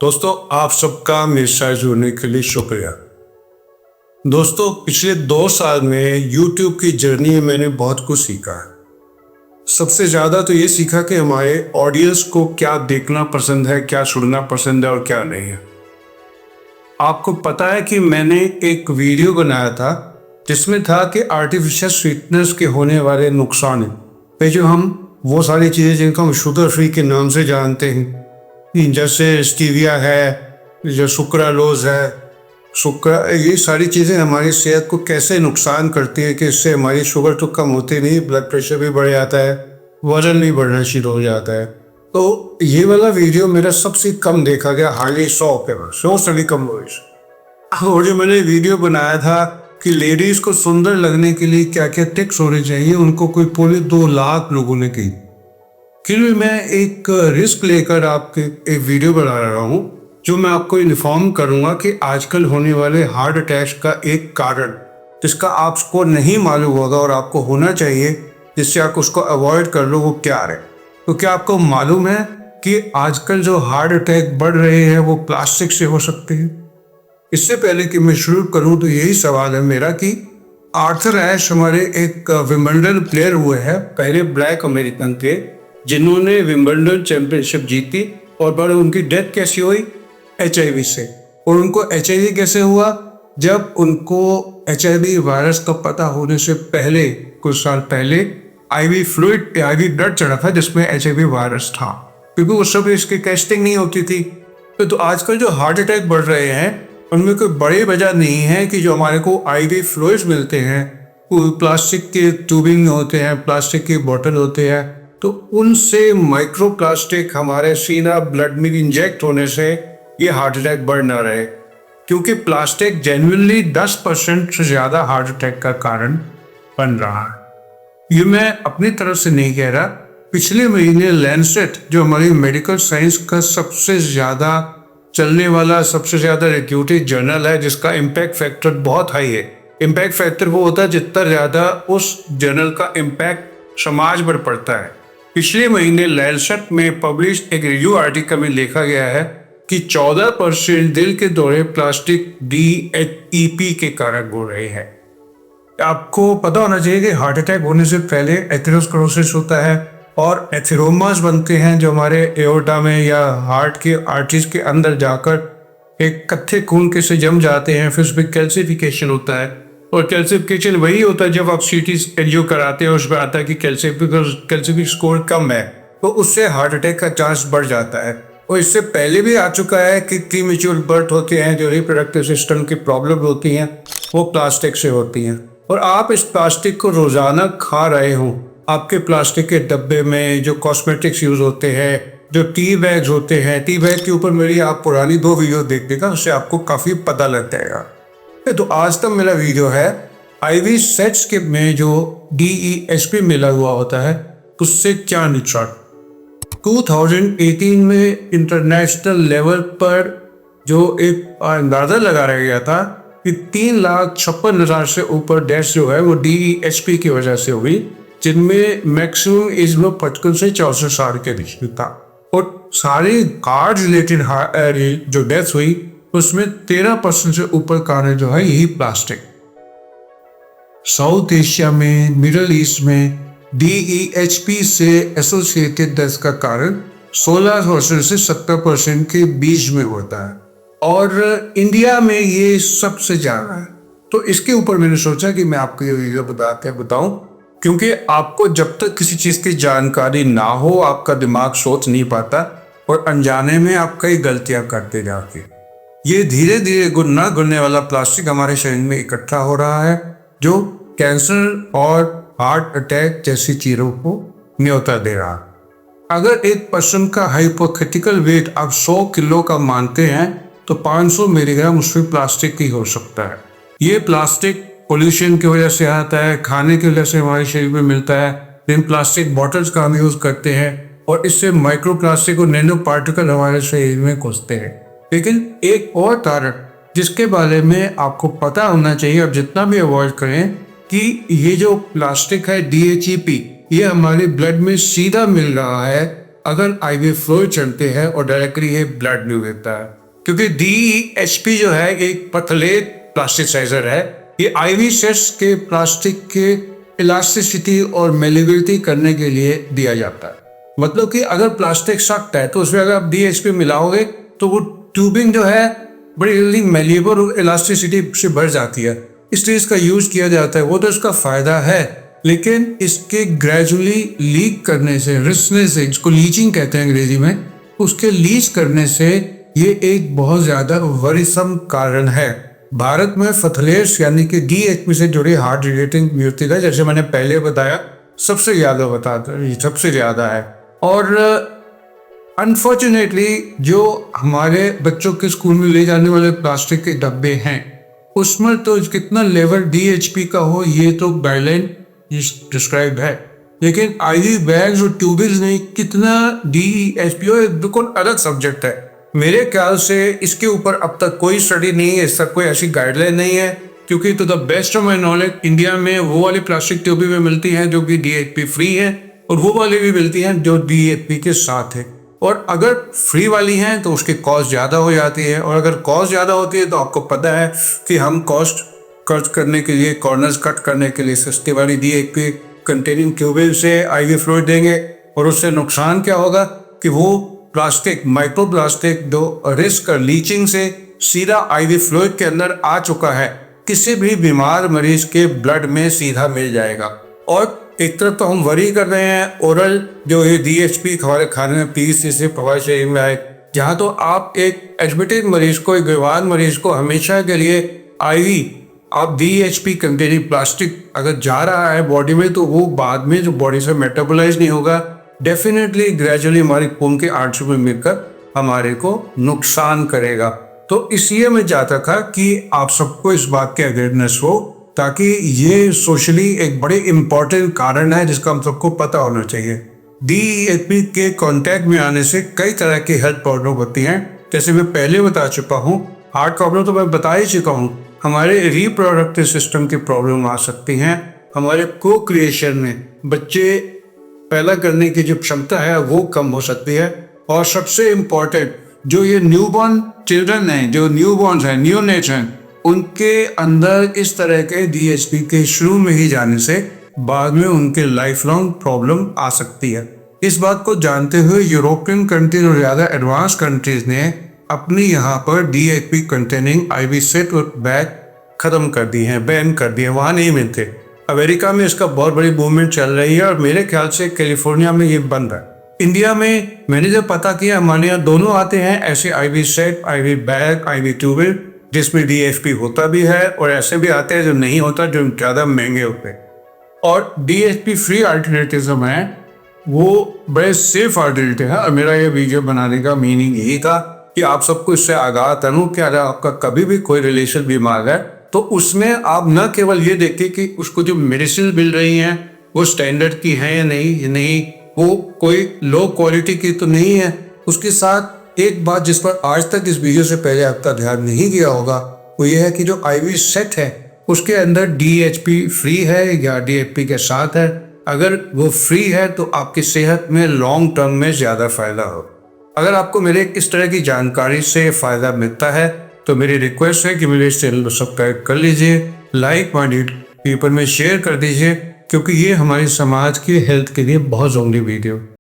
दोस्तों, आप सबका मेरे साथ जुड़ने के लिए शुक्रिया। दोस्तों, पिछले 2 साल में YouTube की जर्नी में मैंने बहुत कुछ सीखा है। सबसे ज़्यादा तो ये सीखा कि हमारे ऑडियंस को क्या देखना पसंद है, क्या सुनना पसंद है और क्या नहीं है। आपको पता है कि मैंने एक वीडियो बनाया था जिसमें था कि आर्टिफिशियल स्वीटनेस के होने वाले नुकसान पे जो हम वो सारी चीज़ें जिनको हम शुगर फ्री के नाम से जानते हैं, जैसे स्टीविया है, जो सुक्रालोज है, ये सारी चीज़ें हमारी सेहत को कैसे नुकसान करती है कि इससे हमारी शुगर तो कम होती नहीं, ब्लड प्रेशर भी बढ़ जाता है, वजन भी बढ़ना शुरू हो जाता है। तो ये वाला वीडियो मेरा सबसे कम देखा गया, हार्डली 100 पे, 100 से भी कम व्यूज। और जो मैंने वीडियो बनाया था कि लेडीज़ को सुंदर लगने के लिए क्या क्या टिप्स होने चाहिए, उनको कोई पूरे 2 लाख लोगों ने की। फिर भी मैं एक रिस्क लेकर आपके एक वीडियो बना रहा हूँ जो मैं आपको इन्फॉर्म करूँगा कि आजकल होने वाले हार्ट अटैक का एक कारण जिसका आपको नहीं मालूम होगा और आपको होना चाहिए जिससे आप उसको अवॉइड कर लो, वो क्या है। तो क्या आपको मालूम है कि आजकल जो हार्ट अटैक बढ़ रहे हैं वो प्लास्टिक से हो सकते हैं? इससे पहले कि मैं शुरू करूँ तो यही सवाल है मेरा कि आर्थर एश हमारे एक विंबलडन प्लेयर हुए हैं, पहले ब्लैक अमेरिकन थे जिन्होंने विंबलडन चैंपियनशिप जीती, और पर उनकी डेथ कैसी हुई? HIV से। और उनको HIV कैसे हुआ? जब उनको HIV वायरस का पता होने से पहले, कुछ साल पहले IV ब्लड चढ़ा था जिसमें HIV वायरस था, क्योंकि उस समय इसकी टेस्टिंग नहीं होती थी। तो आजकल जो हार्ट अटैक बढ़ रहे हैं उनमें कोई बड़ी वजह नहीं है कि जो हमारे को IV फ्लूइड्स मिलते हैं, प्लास्टिक के ट्यूबिंग होते हैं, प्लास्टिक की बोतल होते हैं, तो उनसे माइक्रो प्लास्टिक हमारे सीना ब्लड में इंजेक्ट होने से ये हार्ट अटैक बढ़ ना रहे, क्योंकि प्लास्टिक जेन्युइनली 10% से ज़्यादा हार्ट अटैक का कारण बन रहा है। ये मैं अपनी तरफ से नहीं कह रहा। पिछले महीने लैंसेट, जो हमारी मेडिकल साइंस का सबसे ज़्यादा चलने वाला, सबसे ज़्यादा रेप्यूटेड जर्नल है, जिसका इम्पैक्ट फैक्टर बहुत हाई है। इम्पैक्ट फैक्टर वो होता है जितना ज़्यादा उस जर्नल का इम्पैक्ट समाज पर पड़ता है। पिछले महीने लैंसेट में पब्लिश एक रिव्यू आर्टिकल में लिखा गया है कि 14% दिल के दौरे प्लास्टिक DHEP के कारण हो रहे हैं। आपको पता होना चाहिए कि हार्ट अटैक होने से पहले एथेरोस्क्लेरोसिस होता है और एथेरोमास बनते हैं जो हमारे एओर्टा में या हार्ट के आर्टरीज के अंदर जाकर एक कत्थे खून के से जम जाते हैं। फिर उसमें कैल्सिफिकेशन होता है, और कैल्सिफिकेशन वही होता है जब आप CT एंजियो कराते हैं, उसमें आता है कि कैल्सिफिक स्कोर कम है, तो उससे हार्ट अटैक का चांस बढ़ जाता है। और इससे पहले भी आ चुका है कि प्रीमेच्योर बर्थ होते हैं, जो रिप्रोडक्टिव सिस्टम की प्रॉब्लम होती हैं, वो प्लास्टिक से होती हैं। और आप इस प्लास्टिक को रोजाना खा रहे हो, आपके प्लास्टिक के डब्बे में जो कॉस्मेटिक्स यूज होते हैं, जो टी बैग्स होते हैं, टी बैग के ऊपर मेरी आप पुरानी 2 वीडियो देख लेगा, उससे आपको काफी पता लग जाएगा। तो आज तक मेरा वीडियो है IV सेट्स के में जो DEHP मिला हुआ होता है उससे क्या नुकसान। 2018 में इंटरनेशनल लेवल पर जो एक अंदाजा लगाया गया था कि 3,56,000 से ऊपर डेथ जो है वो DEHP की वजह से हुई, जिनमें मैक्सिमम एज में 55 से 64 साल के बीच में था। और सारे कार्ड रिलेटेड जो डेथ हुई उसमें 13% से ऊपर कारण जो है यही प्लास्टिक। साउथ एशिया में, मिडिल ईस्ट में DEHP से एसोसिएटेड डेथ का कारण 16% से 70% के बीच में होता है, और इंडिया में ये सबसे ज्यादा है। तो इसके ऊपर मैंने सोचा कि मैं आपको ये वीडियो बताऊं, क्योंकि आपको जब तक किसी चीज की जानकारी ना हो आपका दिमाग सोच नहीं पाता, और अनजाने में आप कई गलतियां करते जाके ये धीरे धीरे गुनने वाला प्लास्टिक हमारे शरीर में इकट्ठा हो रहा है, जो कैंसर और हार्ट अटैक जैसी चीजों को न्योता दे रहा है। अगर एक पर्सन का हाइपोथेटिकल वेट आप 100 किलो का मानते हैं तो 500 मिलीग्राम उसमें प्लास्टिक ही हो सकता है। ये प्लास्टिक पोल्यूशन की वजह से आता है, खाने की वजह से हमारे शरीर में मिलता है। इन प्लास्टिक बॉटल्स का हम यूज करते हैं और इससे माइक्रो प्लास्टिक और नैनो पार्टिकल हमारे शरीर में घुसते हैं। लेकिन एक और कारण जिसके बारे में आपको पता होना चाहिए, अब जितना भी अवॉइड करें, कि ये जो प्लास्टिक है DHEP, ये हमारे ब्लड में सीधा मिल रहा है अगर आईवी फ्लूइड चलते हैं और डायरेक्टली ये ब्लड नहीं देता है, क्योंकि DHP जो है एक पतले प्लास्टिसाइजर है। ये आईवी सेट्स के प्लास्टिक के इलास्टिसिटी और मेलेबिलिटी करने के लिए दिया जाता है। मतलब कि अगर प्लास्टिक सख्त है तो उसमें अगर आप DHP मिलाओगे तो वो ट्यूबिंग जो है बड़ी जल्दी मेलेबल और इलास्टिसिटी से बढ़ जाती है, इसलिए इसका यूज किया जाता है। वो तो इसका फायदा है, लेकिन इसके ग्रेजुअली लीक करने से, रिसने से, जिसको लीचिंग कहते हैं अंग्रेजी में, उसके लीच करने से ये एक बहुत ज्यादा वरीसम कारण है। भारत में फथलेट्स यानी कि DHP से जुड़े हार्ट रिलेटेड मृत्यु जैसे मैंने पहले बताया सबसे ज्यादा है। और अनफॉर्चुनेटली जो हमारे बच्चों के स्कूल में ले जाने वाले प्लास्टिक के डब्बे हैं उसमें तो कितना लेवल DHP का हो ये तो गाइडलाइन डिस्क्राइब है, लेकिन आईवी बैग्स और ट्यूब्स में कितना DHP हो बिल्कुल अलग सब्जेक्ट है। मेरे ख्याल से इसके ऊपर अब तक कोई स्टडी नहीं है, इसका कोई ऐसी गाइडलाइन नहीं है, क्योंकि to the best of my knowledge India में वो वाली प्लास्टिक ट्यूब भी मिलती हैं जो कि DHP फ्री है और वो वाली भी मिलती हैं जो DHP के साथ है। और अगर फ्री वाली हैं तो उसकी कॉस्ट ज़्यादा हो जाती है, और अगर कॉस्ट ज़्यादा होती है तो आपको पता है कि हम कॉस्ट कट करने के लिए, कॉर्नर्स कट करने के लिए सस्ती वाली DHP कंटेनिंग ट्यूबेल से आईवी फ्लूइड देंगे, और उससे नुकसान क्या होगा कि वो प्लास्टिक, माइक्रो प्लास्टिक जो रिस्क लीचिंग से सीधा आईवी फ्लूइड के अंदर आ चुका है, किसी भी बीमार मरीज के ब्लड में सीधा मिल जाएगा। और एक तरफ तो हम वरी कर रहे हैं ओरल जो ये DHP हमारे खाने में PEC से प्रोवाइड में आए, जहाँ तो आप एक एडमिटेड मरीज को, एक बीमार मरीज को हमेशा के लिए आईवी आप DHP कंटेनिंग प्लास्टिक अगर जा रहा है बॉडी में तो वो बाद में जो बॉडी से मेटाबोलाइज नहीं होगा, डेफिनेटली ग्रेजुअली हमारी खून के आर्टरी में मिलकर हमारे को नुकसान करेगा। तो इसलिए मैं चाहता था कि आप सबको इस बात की अवेयरनेस हो, ताकि ये सोशली एक बड़े इंपॉर्टेंट कारण है जिसका हम सबको पता होना चाहिए। DHP के कांटेक्ट में आने से कई तरह की हेल्थ प्रॉब्लम होती हैं, जैसे मैं पहले बता चुका हूँ। हार्ट प्रॉब्लम तो मैं बता ही चुका हूँ, हमारे रिप्रोडक्टिव सिस्टम की प्रॉब्लम आ सकती हैं, हमारे को क्रिएशन में बच्चे पैदा करने की जो क्षमता है वो कम हो सकती है, और सबसे इम्पोर्टेंट जो ये न्यूबॉर्न चिल्ड्रन हैं, जो न्यूबॉर्न्स हैं, न्यूनेट्स हैं, उनके अंदर इस तरह के DHP के शुरू में ही जाने से बाद में उनके लाइफ लॉन्ग प्रॉब्लम आ सकती है। इस बात को जानते हुए यूरोपियन कंट्रीज और ज़्यादा एडवांस कंट्रीज ने अपनी यहाँ पर DHP कंटेनिंग आईवी सेट और बैग खत्म कर दिए हैं, बैन कर दिए, वहाँ नहीं मिलते। अमेरिका में इसका बहुत बड़ी मूवमेंट चल रही है और मेरे ख्याल से कैलिफोर्निया में ये बंद है। इंडिया में मैंने जब पता किया हमारे यहाँ दोनों आते हैं ऐसे IV set, IV bag, IV tubal जिसमें DHP होता भी है, और ऐसे भी आते हैं जो नहीं होता, जो ज़्यादा महंगे होते हैं। और DHP फ्री अल्टरनेटिव है वो बड़े सेफ अल्टरनेटिव है, और मेरा ये वीडियो बनाने का मीनिंग यही था कि आप सबको इससे आगाह करूं कि अगर आपका कभी भी कोई रिलेशन बीमार है तो उसमें आप न केवल ये देखें कि उसको जो मेडिसिन मिल रही हैं वो स्टैंडर्ड की है या नहीं, वो कोई लो क्वालिटी की तो नहीं है। उसके साथ एक बात जिस पर आज तक इस वीडियो से पहले आपका ध्यान नहीं गया होगा वो ये है कि जो आईवी सेट है उसके अंदर DHP फ्री है या DHP के साथ है। अगर वो फ्री है तो आपकी सेहत में लॉन्ग टर्म में ज़्यादा फायदा हो। अगर आपको मेरे इस तरह की जानकारी से फ़ायदा मिलता है तो मेरी रिक्वेस्ट है कि मेरे इस चैनल को सब्सक्राइब कर लीजिए, लाइक माइंडेड पीपल में शेयर कर दीजिए, क्योंकि ये हमारे समाज की हेल्थ के लिए बहुत ज़रूरी वीडियो